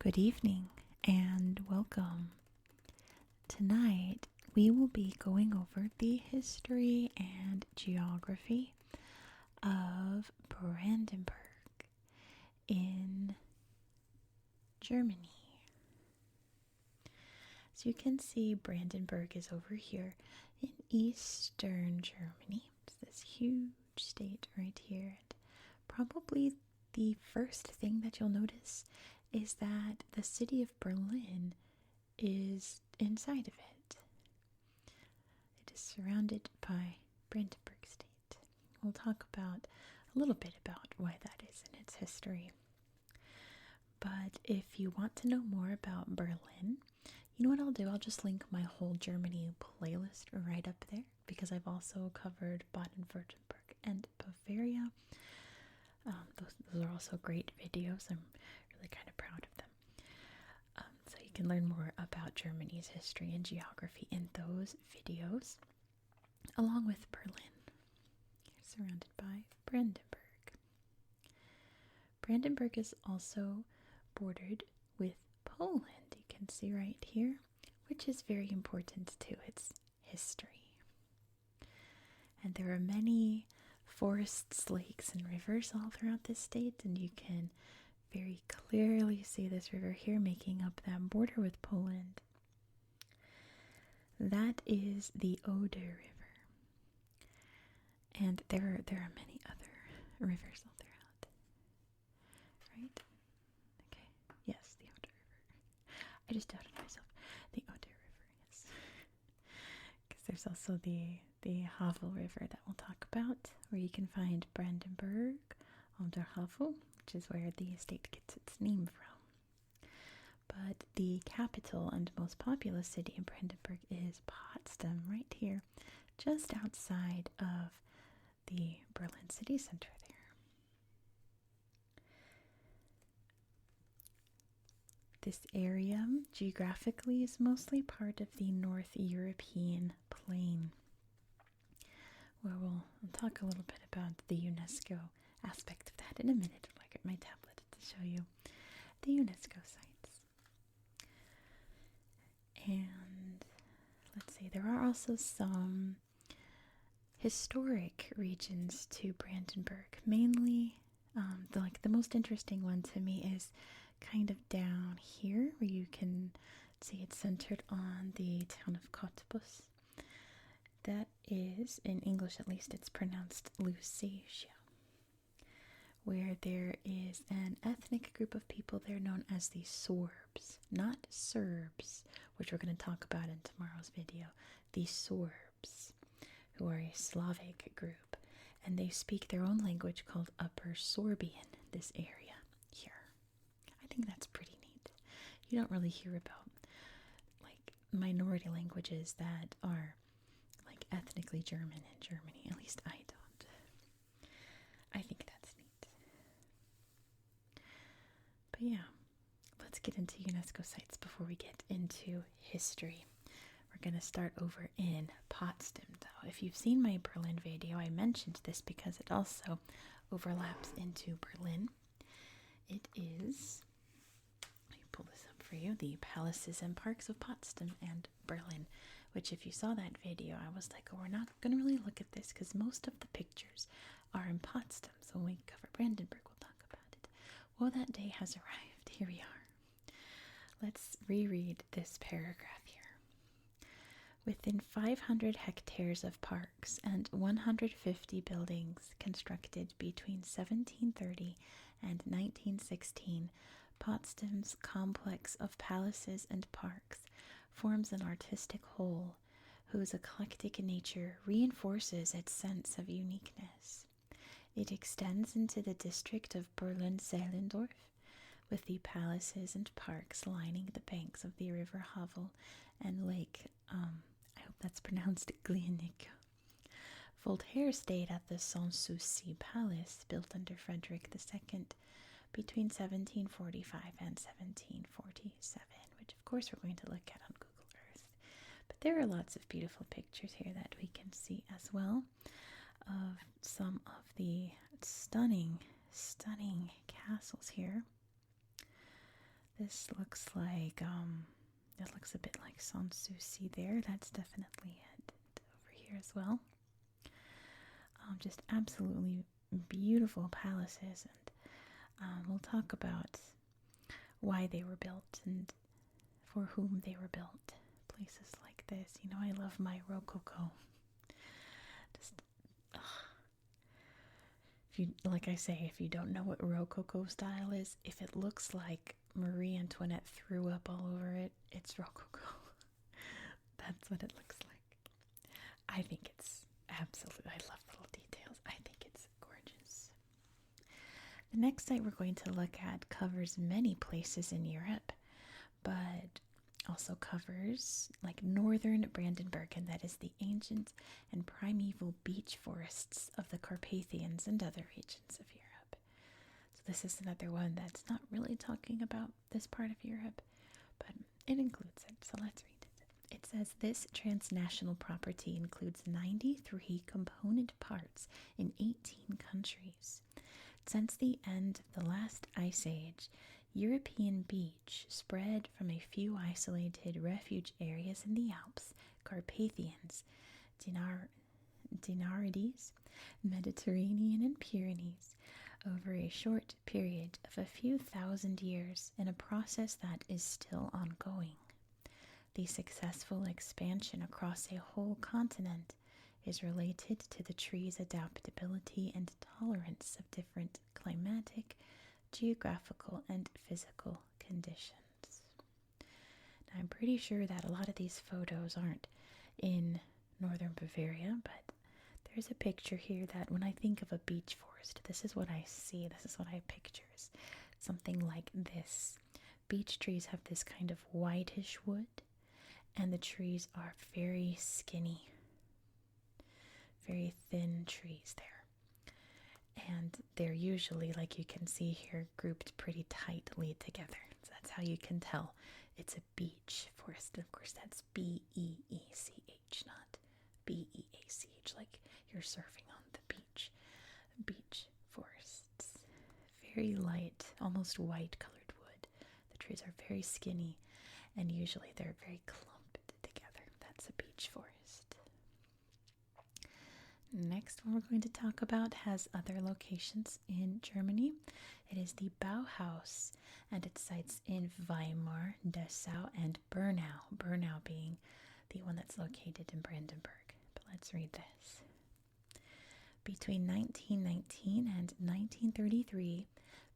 Good evening and welcome. Tonight we will be going over the history and geography of Brandenburg in Germany. So you can see Brandenburg is over here in eastern Germany. It's this huge state right here. And probably the first thing that you'll notice is that the city of Berlin is inside of it. It is surrounded by Brandenburg state. We'll talk about a little bit about why that is in its history. But if you want to know more about Berlin, you know what I'll do? I'll just link my whole Germany playlist right up there because I've also covered Baden-Württemberg and Bavaria. Those are also great videos. I'm really kind of proud of them. So you can learn more about Germany's history and geography in those videos, along with Berlin. You're surrounded by Brandenburg. Brandenburg is also bordered with Poland, you can see right here, which is very important to its history. And there are many forests, lakes, and rivers all throughout this state, and you can very clearly see this river here making up that border with Poland. That is the Oder River. And there are many other rivers all throughout. Right? Okay. Yes, the Oder River. I just doubted myself. The Oder River, yes. Because there's also the Havel River that we'll talk about, where you can find Brandenburg on der Havel, which is where the state gets its name from. But the capital and most populous city in Brandenburg is Potsdam, right here, just outside of the Berlin city center there. This area, geographically, is mostly part of the North European plain, where we'll talk a little bit about the UNESCO aspect of that in a minute. I'll get my tablet to show you the UNESCO sites. And let's see, there are also some historic regions to Brandenburg. Mainly, the most interesting one to me is kind of down here, where you can see it's centered on the town of Cottbus. That is, in English at least, it's pronounced Lusatia, where there is an ethnic group of people there known as the Sorbs, not Serbs, which we're going to talk about in tomorrow's video. The Sorbs, who are a Slavic group, and they speak their own language called Upper Sorbian, this area here. I think that's pretty neat. You don't really hear about, like, minority languages that are, like, ethnically German in Germany. At least I don't. I think that's neat. But yeah, let's get into UNESCO sites before we get into history. We're going to start over in Potsdam, though. If you've seen my Berlin video, I mentioned this because it also overlaps into Berlin. It is, let me pull this up for you, the Palaces and Parks of Potsdam and Berlin, which if you saw that video, I was like, oh, we're not going to really look at this because most of the pictures are in Potsdam. So when we cover Brandenburg, we'll talk about it. Well, that day has arrived. Here we are. Let's reread this paragraph here. Within 500 hectares of parks and 150 buildings constructed between 1730 and 1916, Potsdam's complex of palaces and parks forms an artistic whole whose eclectic nature reinforces its sense of uniqueness. It extends into the district of Berlin-Zehlendorf, with the palaces and parks lining the banks of the river Havel and Lake, I hope that's pronounced Glienicke. Voltaire stayed at the Sanssouci Palace, built under Frederick II between 1745 and 1747, which of course we're going to look at on Google Earth. But there are lots of beautiful pictures here that we can see as well of some of the stunning castles here. This looks like, it looks a bit like Sanssouci there. That's definitely it. Over here as well. Just absolutely beautiful palaces, and we'll talk about why they were built and for whom they were built. Places like this, you know, I love my Rococo. Just, ugh. If you, like I say, if you don't know what Rococo style is, if it looks like Marie Antoinette threw up all over it, it's Rococo. That's what it looks like. I think it's absolutely, I love little details. I think it's gorgeous. The next site we're going to look at covers many places in Europe, but also covers like northern Brandenburg, and that is the ancient and primeval beech forests of the Carpathians and other regions of Europe. So this is another one that's not really talking about this part of Europe, but it includes it, so let's read it. It says this transnational property includes 93 component parts in 18 countries. Since the end of the last ice age, European beech spread from a few isolated refuge areas in the Alps, Carpathians, Dinarides, Mediterranean, and Pyrenees over a short period of a few thousand years in a process that is still ongoing. The successful expansion across a whole continent is related to the tree's adaptability and tolerance of different climatic, geographical, and physical conditions. Now, I'm pretty sure that a lot of these photos aren't in northern Bavaria, but there's a picture here that when I think of a beech forest, this is what I see, this is what I picture. Something like this. Beech trees have this kind of whitish wood, and the trees are very skinny, very thin trees there. And they're usually, like you can see here, grouped pretty tightly together. So that's how you can tell it's a beech forest. Of course, that's B-E-E-C-H, not B-E-A-C-H, like you're surfing on the beach. Beech forests. Very light, almost white colored wood. The trees are very skinny, and usually they're very clumped together. That's a beech forest. Next one we're going to talk about has other locations in Germany. It is the Bauhaus, and it sites in Weimar, Dessau, and Bernau. Bernau being the one that's located in Brandenburg. But let's read this. Between 1919 and 1933,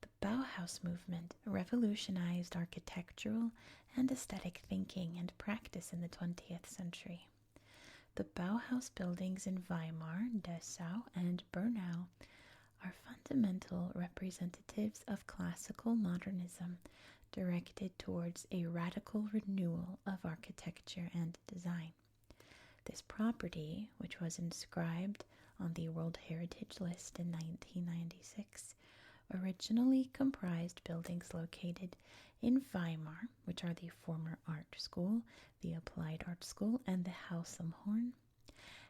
the Bauhaus movement revolutionized architectural and aesthetic thinking and practice in the 20th century. The Bauhaus buildings in Weimar, Dessau, and Bernau are fundamental representatives of classical modernism directed towards a radical renewal of architecture and design. This property, which was inscribed on the World Heritage List in 1996, originally comprised buildings located in Weimar, which are the former art school, the applied art school, and the Haus am Horn,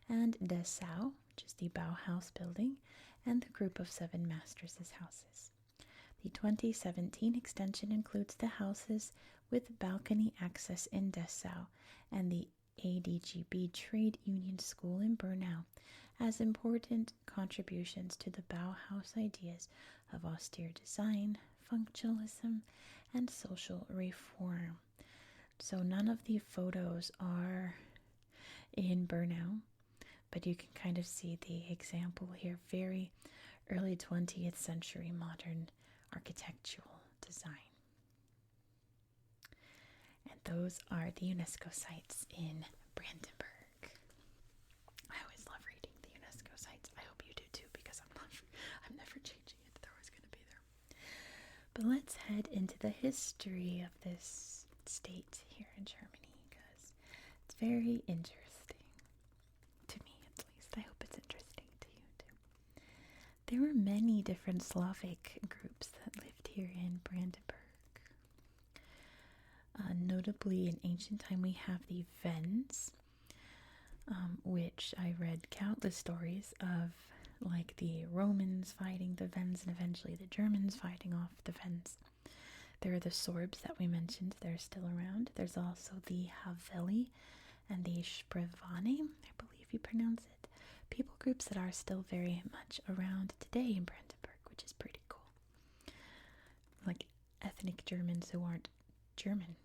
and Dessau, which is the Bauhaus building, and the group of 7 masters' houses. The 2017 extension includes the houses with balcony access in Dessau and the ADGB Trade Union School in Bernau as important contributions to the Bauhaus ideas of austere design, functionalism, and social reform. So none of the photos are in Bernau, but you can kind of see the example here. Very early 20th century modern architectural design. And those are the UNESCO sites in Brandenburg. I always love reading the UNESCO sites. I hope you do too, because I'm never changing it. They're always going to be there. But let's head into the history of this state here in Germany, because it's very interesting. To me, at least. I hope it's interesting to you too. There were many different Slavic groups that lived here in Brandenburg. Notably, in ancient time, we have the Wends, which I read countless stories of, like the Romans fighting the Wends and eventually the Germans fighting off the Wends. There are the Sorbs that we mentioned, they're still around. There's also the Haveli and the Sprevane, I believe you pronounce it. People groups that are still very much around today in Brandenburg, which is pretty cool. Like ethnic Germans who aren't German,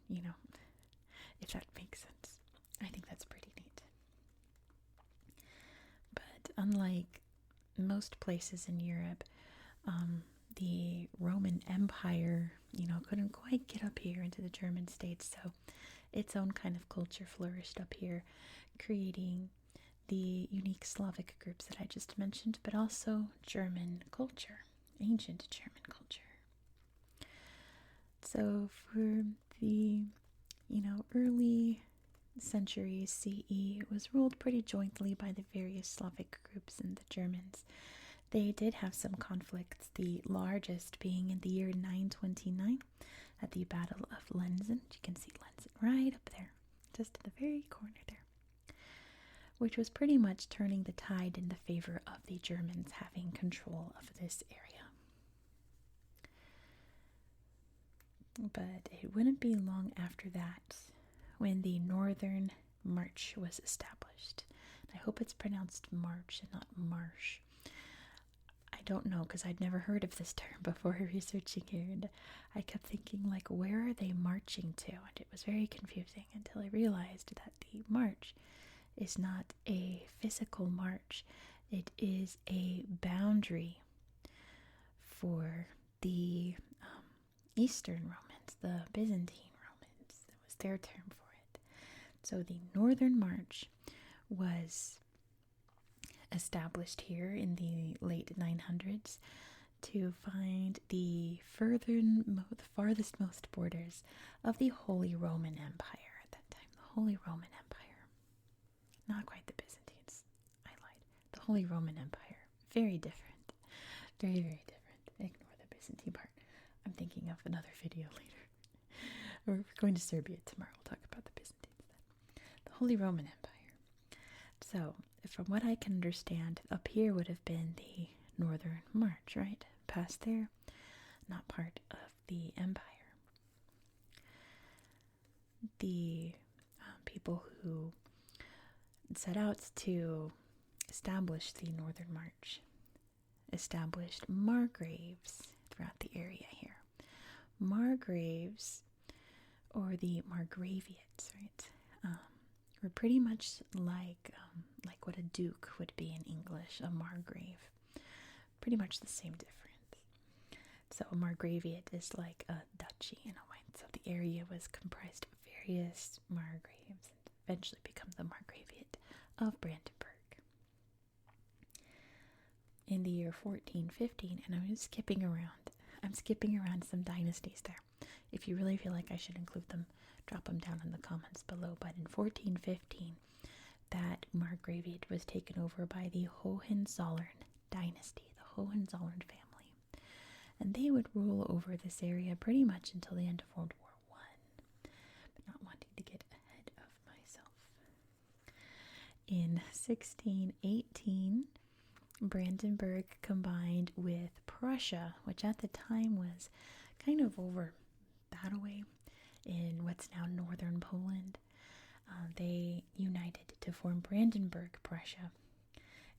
if that makes sense. I think that's pretty neat. But unlike most places in Europe, the Roman Empire, couldn't quite get up here into the German states, so its own kind of culture flourished up here, creating the unique Slavic groups that I just mentioned, but also German culture, ancient German culture. So for the, early centuries CE, it was ruled pretty jointly by the various Slavic groups and the Germans. They did have some conflicts, the largest being in the year 929 at the Battle of Lenzen. You can see Lenzen right up there, just in the very corner there, which was pretty much turning the tide in the favor of the Germans having control of this area. But it wouldn't be long after that when the Northern March was established. I hope it's pronounced March and not Marsh. I don't know, because I'd never heard of this term before researching here, and I kept thinking, where are they marching to? And it was very confusing until I realized that the march is not a physical march. It is a boundary for the Eastern Romans, the Byzantine Romans. That was their term for it. So the Northern March was established here in the late 900s to find the farthest most borders of the Holy Roman Empire at that time. The Holy Roman Empire. Not quite the Byzantines. I lied. The Holy Roman Empire. Very different. Very, very different. Ignore the Byzantine part. I'm thinking of another video later. We're going to Serbia tomorrow. We'll talk about the Byzantines then. The Holy Roman Empire. So, from what I can understand, up here would have been the Northern March, right? Past there, not part of the empire. The people who set out to establish the Northern March established margraves throughout the area here. Margraves, or the margraviates, right? Were pretty much like what a duke would be in English, a margrave. Pretty much the same difference. So a margraviate is like a duchy in a way. So the area was comprised of various margraves and eventually become the margraviate of Brandenburg. In the year 1415, and I'm skipping around some dynasties there. If you really feel like I should include them, drop them down in the comments below. But in 1415, that margraviate was taken over by the Hohenzollern dynasty, the Hohenzollern family. And they would rule over this area pretty much until the end of World War I. But not wanting to get ahead of myself. In 1618, Brandenburg combined with Prussia, which at the time was kind of over that away in what's now northern Poland. They united to form Brandenburg, Prussia,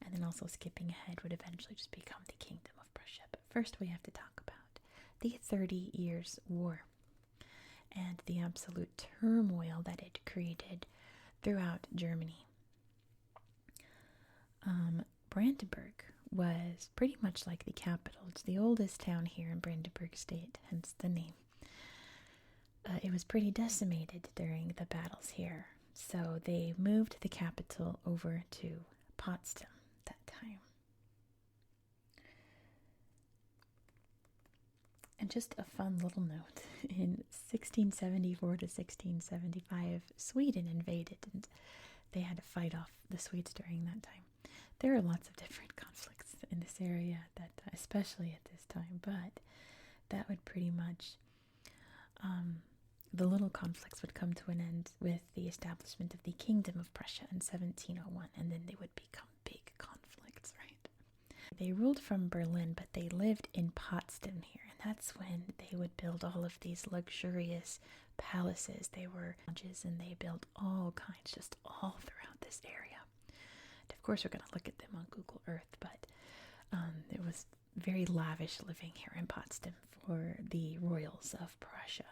and then also skipping ahead would eventually just become the Kingdom of Prussia. But first we have to talk about the 30 Years' War and the absolute turmoil that it created throughout Germany. Brandenburg was pretty much like the capital. It's the oldest town here in Brandenburg State, hence the name. It was pretty decimated during the battles here, so they moved the capital over to Potsdam that time. And just a fun little note, in 1674 to 1675, Sweden invaded, and they had to fight off the Swedes during that time. There are lots of different conflicts in this area, especially at this time, but that would pretty much, the little conflicts would come to an end with the establishment of the Kingdom of Prussia in 1701, and then they would become big conflicts, right? They ruled from Berlin, but they lived in Potsdam here, and that's when they would build all of these luxurious palaces. They were lodges, and they built all kinds just all throughout this area. And of course, we're going to look at them on Google Earth, but it was very lavish living here in Potsdam for the royals of Prussia.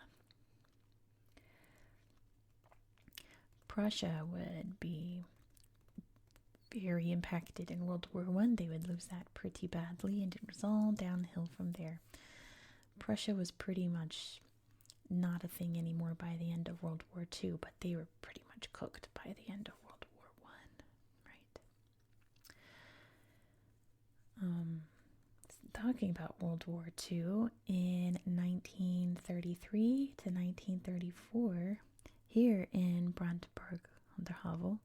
Prussia would be very impacted in World War I. They would lose that pretty badly, and it was all downhill from there. Prussia was pretty much not a thing anymore by the end of World War II, but they were pretty much cooked by the end of World War I, right? Talking about World War II, in 1933 to 1934, here in Brandenburg on der Havel,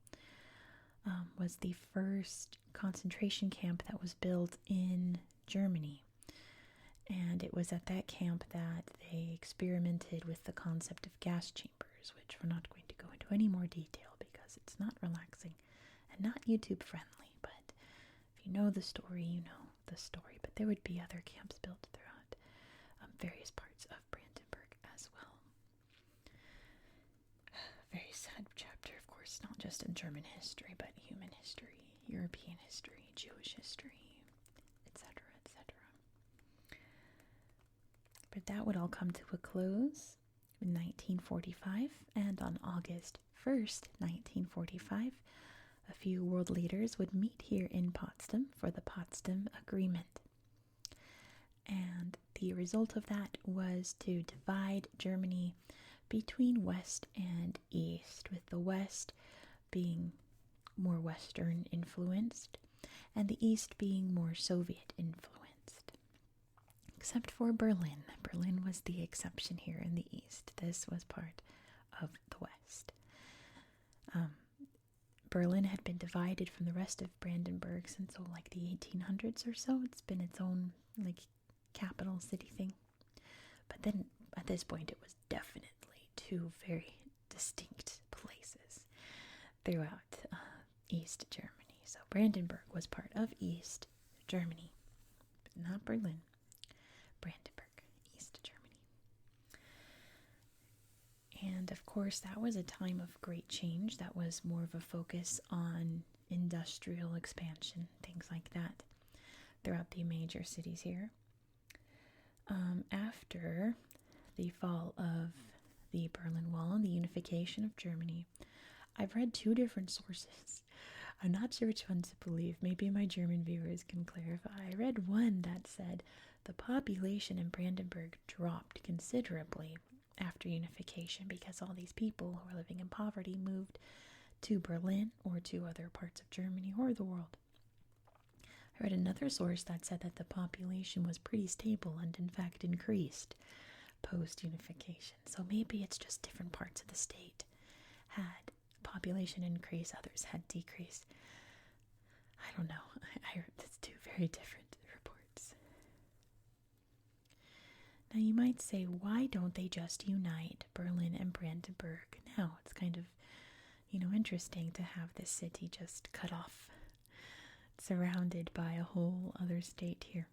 was the first concentration camp that was built in Germany. And it was at that camp that they experimented with the concept of gas chambers, which we're not going to go into any more detail because it's not relaxing and not YouTube friendly. But if you know the story, you know the story. But there would be other camps built throughout various parts of Brandenburg as well. Very sad chapter, of course, not just in German history, but human history, European history, Jewish history, etc., etc. But that would all come to a close in 1945, and on August 1st, 1945, a few world leaders would meet here in Potsdam for the Potsdam Agreement. And the result of that was to divide Germany between West and East, with the West being more Western influenced and the East being more Soviet influenced. Except for Berlin. Berlin was the exception here in the East. This was part of the West. Berlin had been divided from the rest of Brandenburg since like the 1800s or so. It's been its own capital city thing. But then at this point it was definitely two very distinct places throughout East Germany. So Brandenburg was part of East Germany, but not Berlin. Brandenburg, East Germany. And of course, that was a time of great change. That was more of a focus on industrial expansion, things like that, throughout the major cities here. After the fall of the Berlin Wall and the unification of Germany, I've read two different sources. I'm not sure which one to believe. Maybe my German viewers can clarify. I read one that said the population in Brandenburg dropped considerably after unification because all these people who were living in poverty moved to Berlin or to other parts of Germany or the world. I read another source that said that the population was pretty stable and in fact increased post-unification. So maybe it's just different parts of the state had population increase, others had decrease. I don't know. I heard that's two very different reports. Now you might say, why don't they just unite Berlin and Brandenburg now? It's kind of, interesting to have this city just cut off, surrounded by a whole other state here.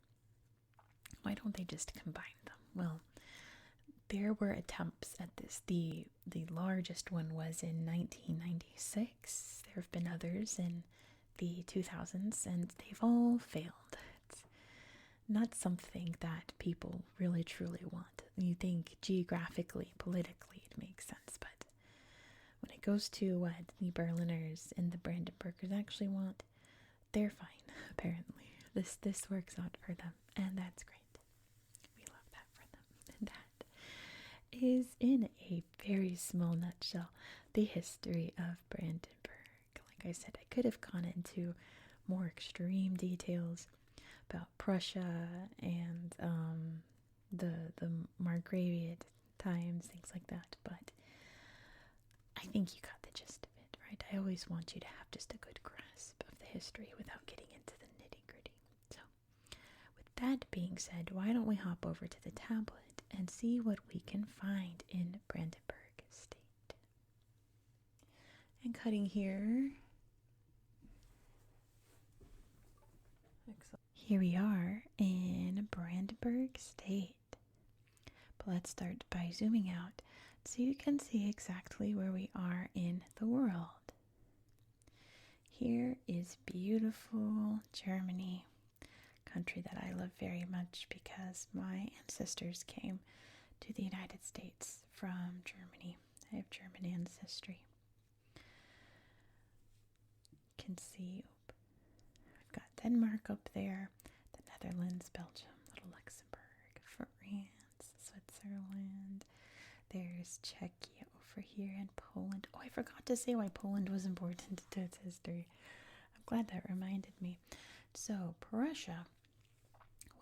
Why don't they just combine them? Well, there were attempts at this. The largest one was in 1996. There have been others in the 2000s, and they've all failed. It's not something that people really truly want. You think geographically, politically, it makes sense, but when it goes to what the Berliners and the Brandenburgers actually want, they're fine, apparently. This works out for them, and that's great. We love that for them. And that is, in a very small nutshell, the history of Brandenburg. Like I said, I could have gone into more extreme details about Prussia and the Margraviate times, things like that, but I think you got the gist of it, right? I always want you to have just a good grasp of the history without getting into the nitty-gritty. So, with that being said, why don't we hop over to the tablet and see what we can find in Brandenburg State. And cutting here. Excellent. Here we are in Brandenburg State. But let's start by zooming out so you can see exactly where we are in the world. Here is beautiful Germany, country that I love very much because my ancestors came to the United States from Germany. I have German ancestry. You can see we've got Denmark up there, the Netherlands, Belgium, little Luxembourg, France, Switzerland. There's Czechia over here and Poland. Oh, I forgot to say why Poland was important to its history. I'm glad that reminded me. So Prussia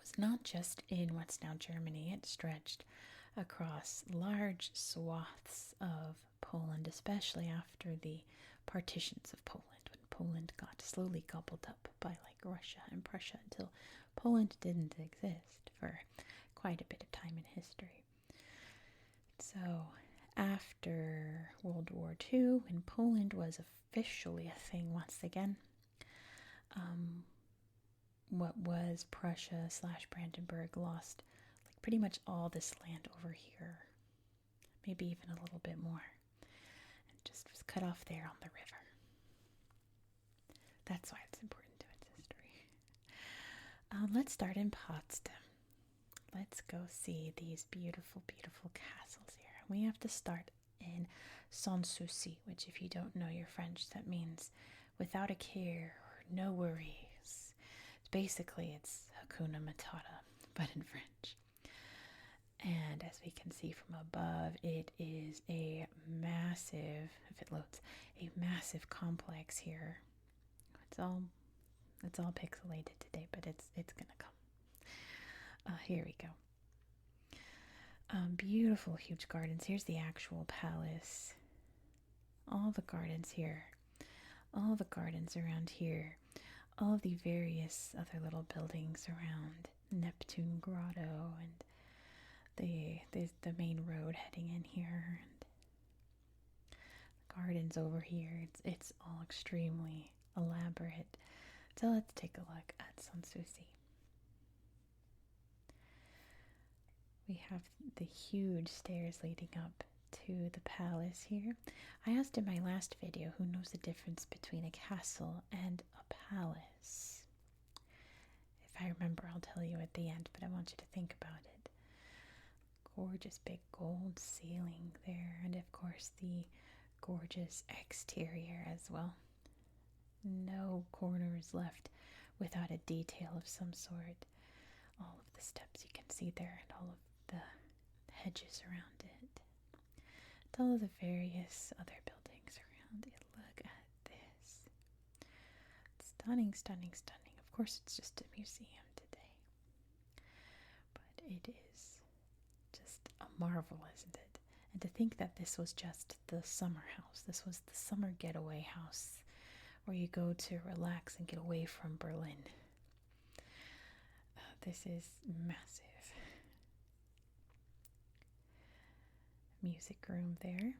was not just in what's now Germany. It stretched across large swaths of Poland, especially after the partitions of Poland, when Poland got slowly gobbled up by like Russia and Prussia until Poland didn't exist for quite a bit of time in history. So after World War II, when Poland was officially a thing once again, what was Prussia / Brandenburg lost like pretty much all this land over here, maybe even a little bit more, and just was cut off there on the river. That's why it's important to its history. Let's start in Potsdam. Let's go see these beautiful, beautiful castles here. We have to start in Sanssouci, which if you don't know your French, that means without a care or no worries. Basically, it's Hakuna Matata, but in French. And as we can see from above, it is a massive, if it loads, a massive complex here. It's all pixelated today, but it's gonna come. Here we go. Beautiful, huge gardens. Here's the actual palace. All the gardens here. All the gardens around here. All of the various other little buildings around Neptune Grotto and the main road heading in here, and gardens over here. It's all extremely elaborate. So let's take a look at Sanssouci. We have the huge stairs leading up to the palace here. I asked in my last video who knows the difference between a castle and a palace. If I remember, I'll tell you at the end, but I want you to think about it. Gorgeous big gold ceiling there, and of course the gorgeous exterior as well. No corners left without a detail of some sort. All of the steps you can see there and all of the hedges around it. And all of the various other buildings around it. Look at this. Stunning, stunning, stunning. Of course, it's just a museum today. But it is just a marvel, isn't it? And to think that this was just the summer house. This was the summer getaway house where you go to relax and get away from Berlin. This is massive. Music room there.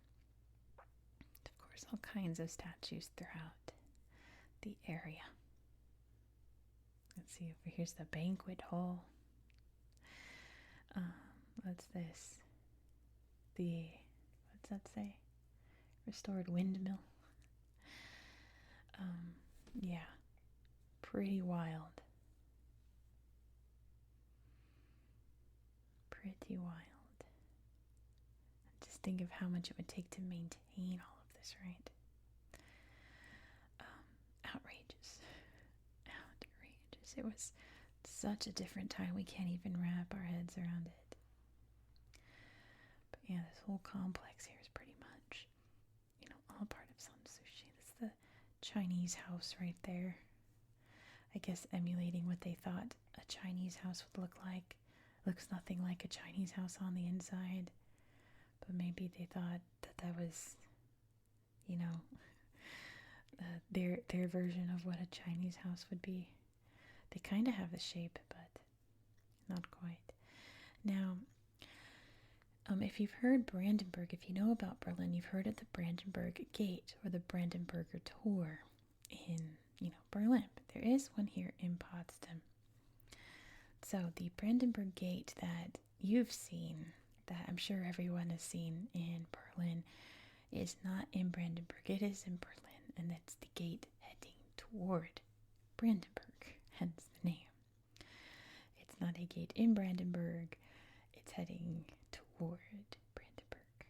Of course, all kinds of statues throughout the area. Let's see, over here's the banquet hall. What's this? What's that say? Restored windmill. Yeah, pretty wild. Pretty wild. Just think of how much it would take to maintain all of this, right? Outrageous. Outrageous. It was such a different time, we can't even wrap our heads around it. But yeah, this whole complex here is pretty much, all part of Sanssouci. This is the Chinese house right there. I guess emulating what they thought a Chinese house would look like. Looks nothing like a Chinese house on the inside. But maybe they thought that was, their version of what a Chinese house would be. They kind of have the shape, but not quite. Now, if you've heard Brandenburg, if you know about Berlin, you've heard of the Brandenburg Gate or the Brandenburger Tor in, Berlin. But there is one here in Potsdam. So the Brandenburg Gate that you've seen, that I'm sure everyone has seen in Berlin is not in Brandenburg. It is in Berlin, and it's the gate heading toward Brandenburg, hence the name. It's not a gate in Brandenburg. It's heading toward Brandenburg.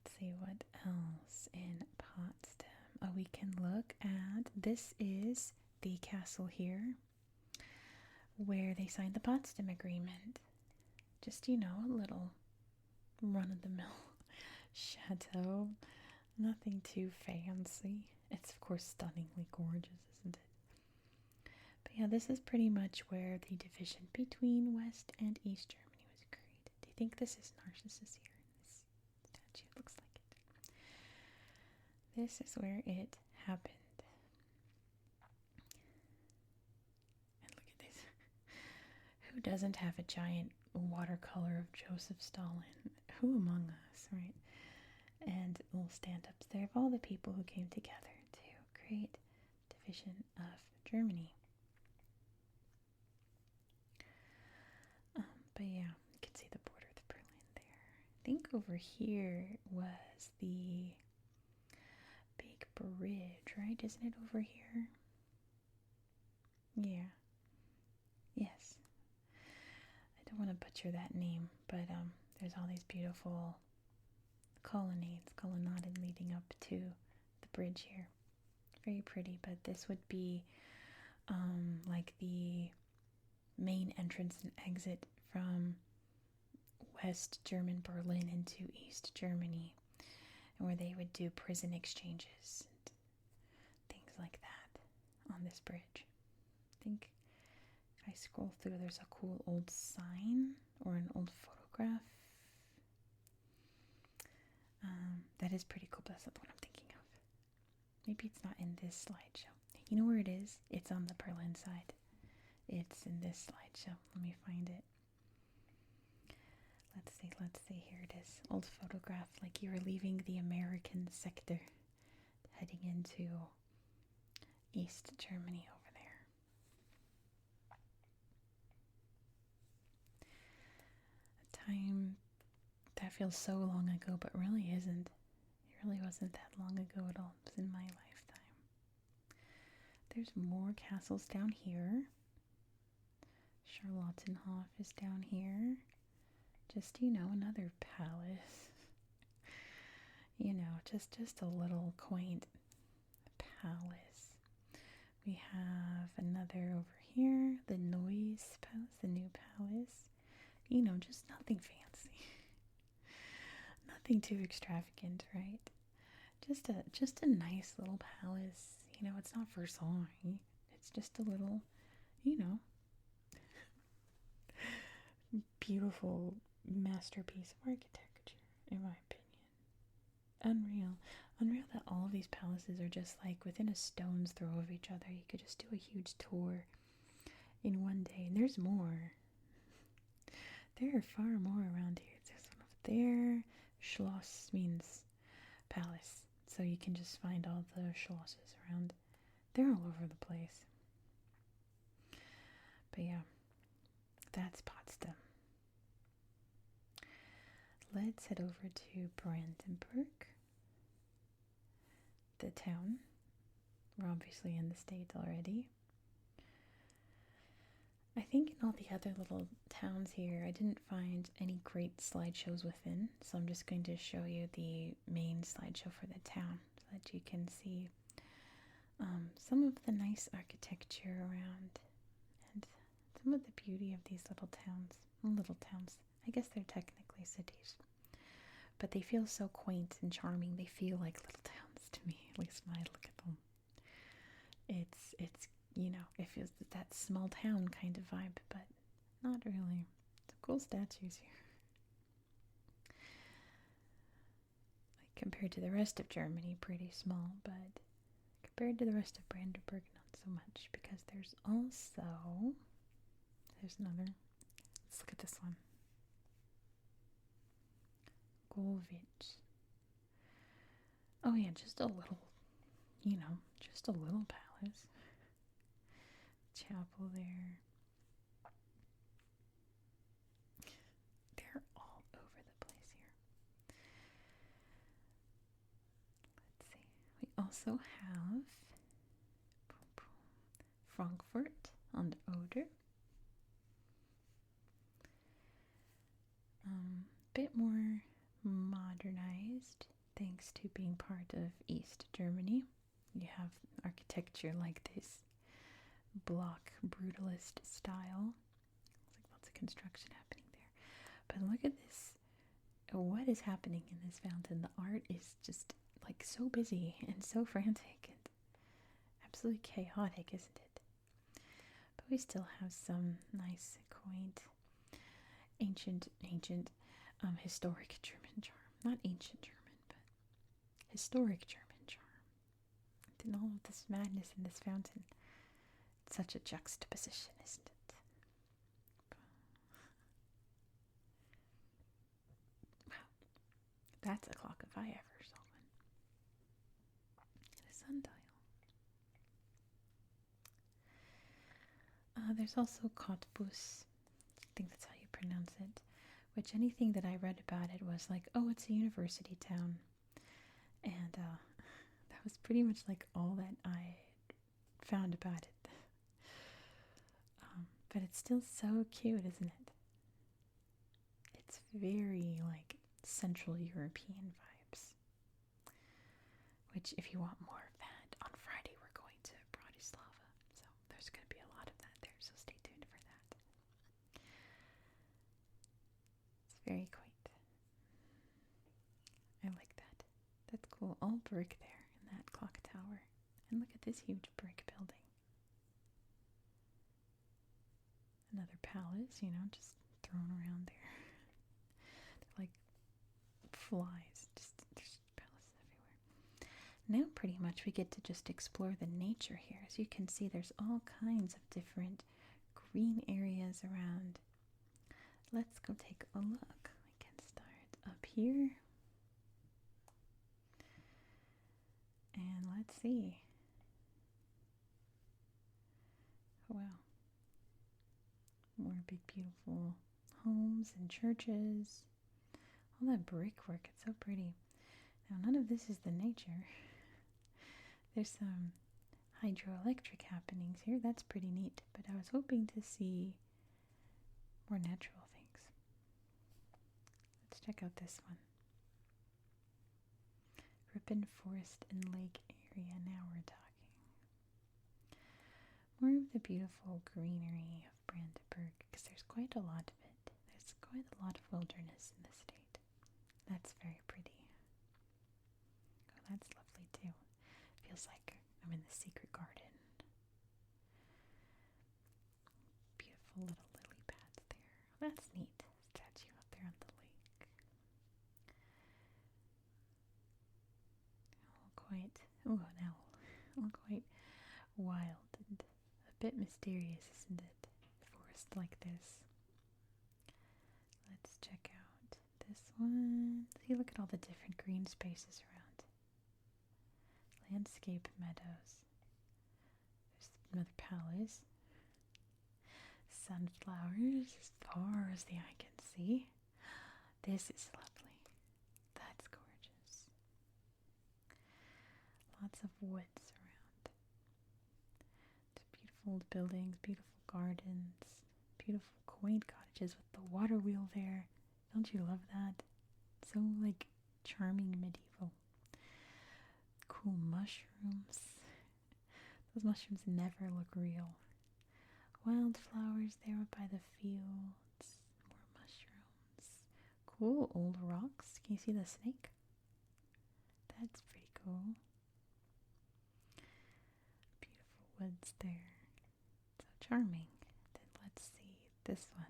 Let's see what else in Potsdam. Oh, we can look at, this is the castle here where they signed the Potsdam Agreement. Just, a little run-of-the-mill chateau. Nothing too fancy. It's, of course, stunningly gorgeous, isn't it? But yeah, this is pretty much where the division between West and East Germany was created. Do you think this is Narcissus here in this statue? It looks like it. This is where it happened. And look at this. Who doesn't have a giant watercolor of Joseph Stalin? Who among us, right? And little stand-ups there of all the people who came together to create division of Germany. But yeah, you can see the border of Berlin there. I think over here was the big bridge, right? Isn't it over here? Yeah. Yes. I don't want to butcher that name, but there's all these beautiful colonnaded leading up to the bridge here. Very pretty, but this would be like the main entrance and exit from West German Berlin into East Germany, and where they would do prison exchanges and things like that on this bridge. I think if I scroll through, there's a cool old sign or an old photograph. That is pretty cool, but that's not the one I'm thinking of. Maybe it's not in this slideshow. You know where it is? It's on the Berlin side. It's in this slideshow. Let me find it. Let's see. Here it is. Old photograph, like you were leaving the American sector, heading into East Germany over there. A time that feels so long ago, but really isn't. It really wasn't that long ago at all. It was in my lifetime. There's more castles down here. Charlottenhof is down here. Just, another palace. Just a little quaint palace. We have another over here, the Neues Palace, the new palace. Just nothing fancy. Nothing too extravagant, right? Just a nice little palace. It's not Versailles. It's just a little, beautiful masterpiece of architecture, in my opinion. Unreal that all of these palaces are just like within a stone's throw of each other. You could just do a huge tour in one day, and there's more. There are far more around here. There's one up there. Schloss means palace, so you can just find all the Schlosses around. They're all over the place. But yeah, that's Potsdam. Let's head over to Brandenburg, the town. We're obviously in the state already. I think in all the other little towns here, I didn't find any great slideshows within, so I'm just going to show you the main slideshow for the town so that you can see some of the nice architecture around and some of the beauty of these little towns. I guess they're technically cities, but they feel so quaint and charming. They feel like little towns to me, at least when I look at them. It's it feels that small town kind of vibe, but not really. Some cool statues here. Like compared to the rest of Germany, pretty small, but compared to the rest of Brandenburg, not so much, because there's another. Let's look at this one. Golvich. Oh yeah, just a little palace. Chapel there. also have Frankfurt on the Oder. Bit more modernized thanks to being part of East Germany. You have architecture like this block brutalist style. It's like lots of construction happening there. But look at this. What is happening in this fountain? The art is just like so busy and so frantic and absolutely chaotic, isn't it? But we still have some nice, quaint, ancient, historic German charm. Not ancient German, but historic German charm. And all of this madness in this fountain. It's such a juxtaposition, isn't it? Wow. That's a clock if I ever saw one. And a sundial. There's also Cottbus. I think that's how you pronounce it. Which anything that I read about it was like, oh, it's a university town. And that was pretty much like all that I found about it. But it's still so cute, isn't it? It's very like Central European vibes. Which, if you want more of that, on Friday we're going to Bratislava. So there's going to be a lot of that there, so stay tuned for that. It's very quaint. I like that. That's cool. All brick there in that clock tower. And look at this huge brick building. Another palace, just thrown around there. They're like flies. There's palaces everywhere. Now pretty much we get to just explore the nature here. As you can see, there's all kinds of different green areas around. Let's go take a look. We can start up here. And let's see. Wow. More big, beautiful homes and churches. All that brickwork, it's so pretty. Now, none of this is the nature. There's some hydroelectric happenings here. That's pretty neat. But I was hoping to see more natural things. Let's check out this one. Ripon Forest and Lake area. Now we're talking. More of the beautiful greenery of Brandenburg, because there's quite a lot of it. There's quite a lot of wilderness in the state. That's very pretty. Oh, that's lovely too. Feels like I'm in the secret garden. Beautiful little lily pads there. That's neat. Statue out there on the lake. An owl. All quite wild and a bit mysterious, isn't it? Forest like this. Let's check out this one. See, look at all the different green spaces around. Landscape meadows. There's another palace. Sunflowers as far as the eye can see. This is lovely. That's gorgeous. Lots of woods around. Beautiful buildings, beautiful gardens, beautiful quaint cottages with the water wheel there. Don't you love that? So like charming medieval. Cool mushrooms. Those mushrooms never look real. Wildflowers there up by the fields. More mushrooms. Cool old rocks. Can you see the snake? That's pretty cool. Beautiful woods there. So charming. Then let's see this one.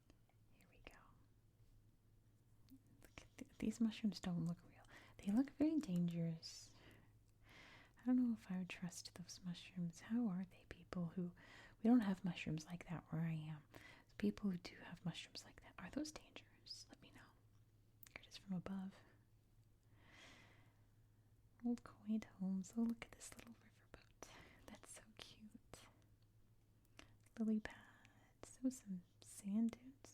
Here we go. Look at these mushrooms don't look real. They look very dangerous. I don't know if I would trust those mushrooms. How are they, people who... We don't have mushrooms like that where I am. So people who do have mushrooms like that, are those dangerous? Let me know. Here it is from above. Old quaint homes. Oh, look at this little riverboat. That's so cute. Lily pads. Oh, some sand dunes.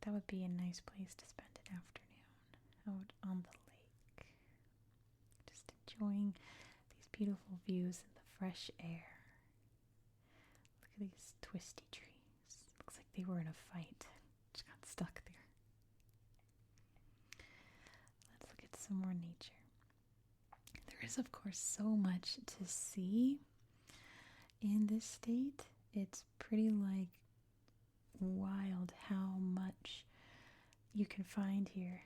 That would be a nice place to spend an afternoon. out on the lake. Just enjoying these beautiful views and the fresh air. Look at these twisty trees. Looks like they were in a fight. Just got stuck there. Let's look at some more nature. There is, of course, so much to see in this state. It's pretty wild how much you can find here.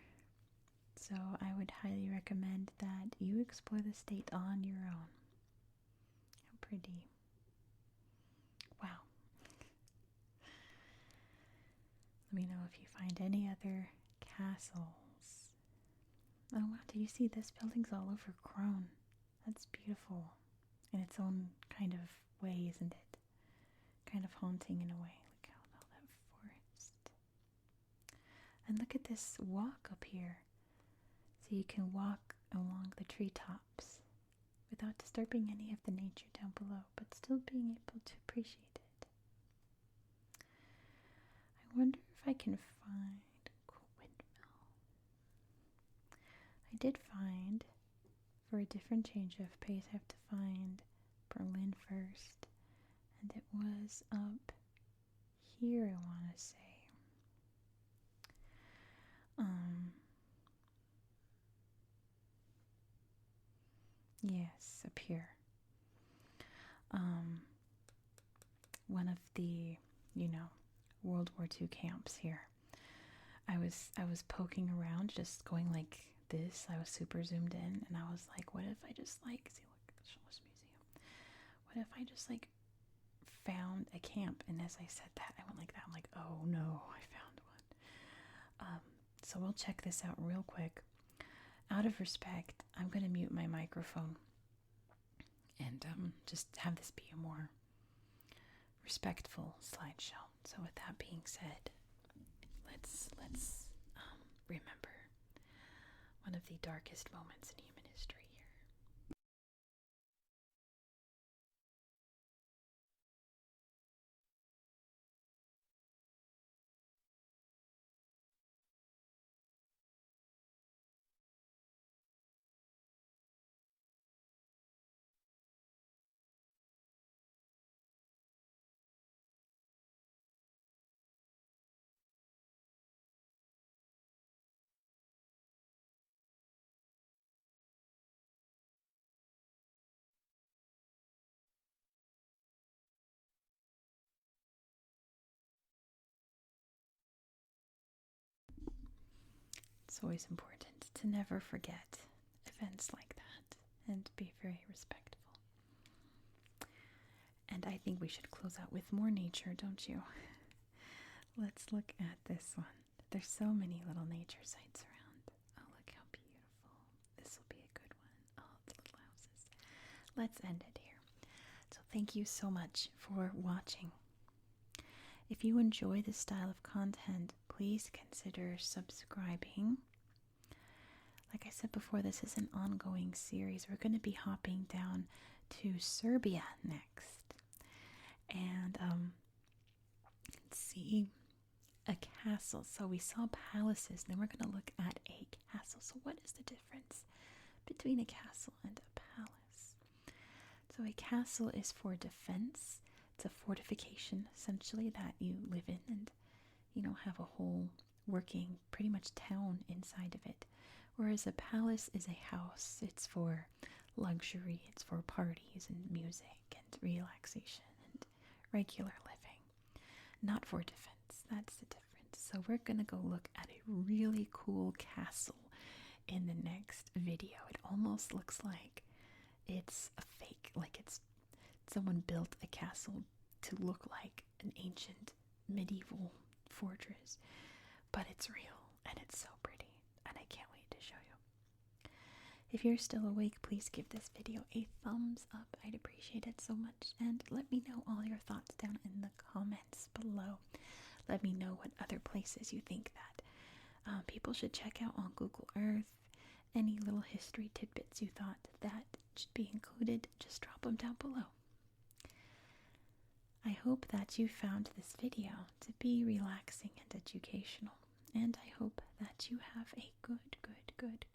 So I would highly recommend that you explore the state on your own. How pretty. Wow. Let me know if you find any other castles. Oh wow, do you see this building's all overgrown? That's beautiful in its own kind of way, isn't it? Kind of haunting in a way. Look out all that forest. And look at this walk up here. So you can walk along the treetops without disturbing any of the nature down below, but still being able to appreciate it. I wonder if I can find a cool windmill. I did find, for a different change of pace, I have to find Berlin first. And it was up here, I want to say. Yes, up here. One of the, World War II camps here. I was poking around, just going like this. I was super zoomed in, and I was like, what if I just see, look, Schloss Museum. What if I just found a camp? And as I said that, I went like that. I'm like, oh no, I found one. So we'll check this out real quick. Out of respect, I'm going to mute my microphone and just have this be a more respectful slideshow. So with that being said, let's remember one of the darkest moments in human history here. It's always important to never forget events like that and be very respectful. And I think we should close out with more nature, don't you? Let's look at this one. There's so many little nature sites around. Oh, look how beautiful. This will be a good one. Oh, the little houses. Let's end it here. So thank you so much for watching. If you enjoy this style of content, please consider subscribing. Like I said before, this is an ongoing series. We're going to be hopping down to Serbia next. And see a castle. So we saw palaces, then we're going to look at a castle. So what is the difference between a castle and a palace? So a castle is for defense. It's a fortification, essentially, that you live in and, have a whole working, pretty much town inside of it. Whereas a palace is a house. It's for luxury. It's for parties and music and relaxation and regular living. Not for defense. That's the difference. So we're going to go look at a really cool castle in the next video. It almost looks like it's a fake, like it's someone built a castle to look like an ancient medieval fortress, but it's real and it's so pretty, and I can't wait to show you. If you're still awake, please give this video a thumbs up. I'd appreciate it so much, and let me know all your thoughts down in the comments below. Let me know what other places you think that people should check out on Google Earth. Any little history tidbits you thought that should be included, just drop them down below. I hope that you found this video to be relaxing and educational. And I hope that you have a good